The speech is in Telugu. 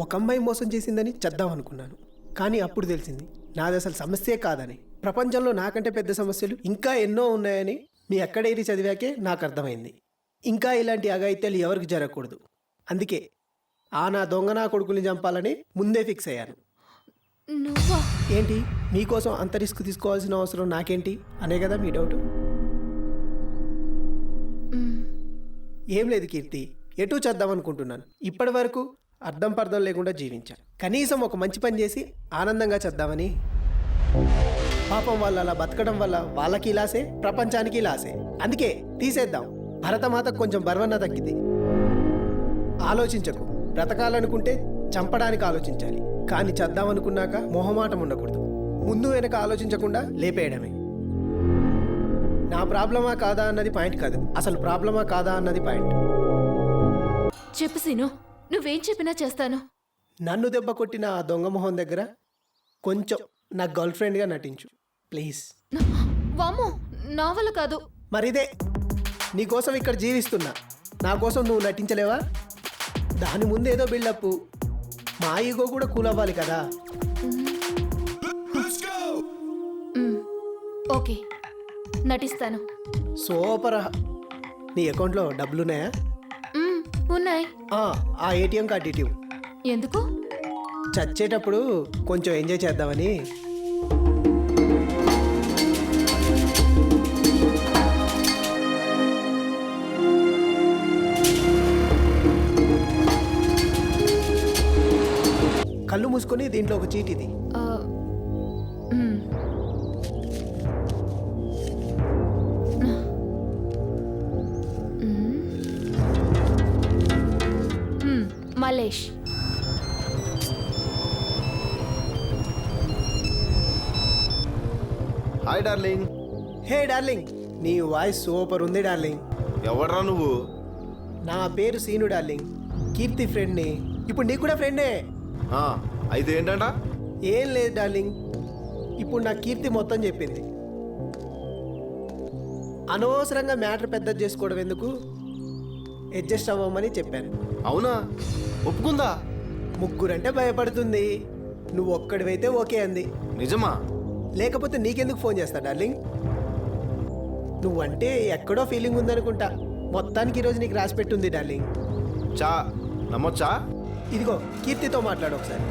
ఒక అమ్మాయి మోసం చేసిందని చేద్దాం అనుకున్నాను, కానీ అప్పుడు తెలిసింది నాది అసలు సమస్యే కాదని. ప్రపంచంలో నాకంటే పెద్ద సమస్యలు ఇంకా ఎన్నో ఉన్నాయని మీ ఎక్కడేరి చదివాకే నాకు అర్థమైంది. ఇంకా ఇలాంటి అఘాయిత్యాలు ఎవరికి జరగకూడదు. అందుకే నా దొంగ నా కొడుకుని చంపాలని ముందే ఫిక్స్ అయ్యాను. నువ్వా? ఏంటి మీకోసం అంత రిస్క్ తీసుకోవాల్సిన అవసరం నాకేంటి అనే కదా మీ డౌట్? ఏం లేదు కీర్తి, ఎటూ చేద్దాం అనుకుంటున్నాను. ఇప్పటి వరకు అర్థం పర్థం లేకుండా జీవించాను. కనీసం ఒక మంచి పని చేసి ఆనందంగా చేద్దామని. పాపం వాళ్ళు అలా బతకడం వల్ల వాళ్ళకి లాసే, ప్రపంచానికి లాసే. అందుకే తీసేద్దాం. భరతమాతకు కొంచెం బర్వన్న తగ్గింది. ఆలోచించకు. బ్రతకాలనుకుంటే చంపడానికి ఆలోచించాలి, కానీ చేద్దామనుకున్నాక మొహమాటం ఉండకూడదు. ముందు వెనక ఆలోచించకుండా లేపేయడమే. నా ప్రాబ్లమా కాదా అన్నది పాయింట్ కాదు, అసలు ప్రాబ్లమా కాదా అన్నది పాయింట్. చెప్పు సీను, నువ్వేం చెప్పినా చేస్తాను. నన్ను దెబ్బ కొట్టిన ఆ దొంగ మొహం దగ్గర కొంచెం నా గర్ల్ ఫ్రెండ్గా నటించు ప్లీజ్. వామ్మో, నా వల్ల కాదు. మరిదే నీకోసం ఇక్కడ జీవిస్తున్నా, నా కోసం నువ్వు నటించలేవా? దాని ముందు ఏదో బిల్డప్, మా ఈగో కూడా కూల్ అవ్వాలి కదా. ఓకే, నటిస్తాను. సూపర్. నీ అకౌంట్లో డబ్బులున్నాయా? ఉన్నాయి. ఆ ఏటీఎం కార్డు ఇటీవ్. ఎందుకు? చచ్చేటప్పుడు కొంచెం ఎంజాయ్ చేద్దామని. కళ్ళు మూసుకొని దీంట్లో ఒక చీటిది. Malesh. Hi darling. Hey darling, నీ వాయిస్ సూపర్ ఉంది డార్లింగ్. ఎవడ్రా నువ్వు? నా పేరు సీను డార్లింగ్, కీర్తి ఫ్రెండ్ని. ఇప్పుడు నీకు కూడా ఫ్రెండే. అయితే ఏంటంట? ఏం లేదు డార్లింగ్, ఇప్పుడు నా కీర్తి మొత్తం చెప్పింది. అనవసరంగా మ్యాటర్ పెద్దది చేసుకోవడం ఎందుకు, అడ్జస్ట్ అవ్వమని చెప్పాను. అవునా? ఒప్పుకుందా? ముగ్గురంటే భయపడుతుంది, నువ్వు ఒక్కడివైతే ఓకే అంది. నిజమా? లేకపోతే నీకెందుకు ఫోన్ చేస్తా డార్లింగ్? నువ్వంటే ఎక్కడో ఫీలింగ్ ఉందనుకుంటా. మొత్తానికి ఈరోజు నీకు రాసి పెట్టుంది డార్లింగ్. చా నమ్మొచ్చా? ఇదిగో కీర్తితో మాట్లాడు ఒకసారి.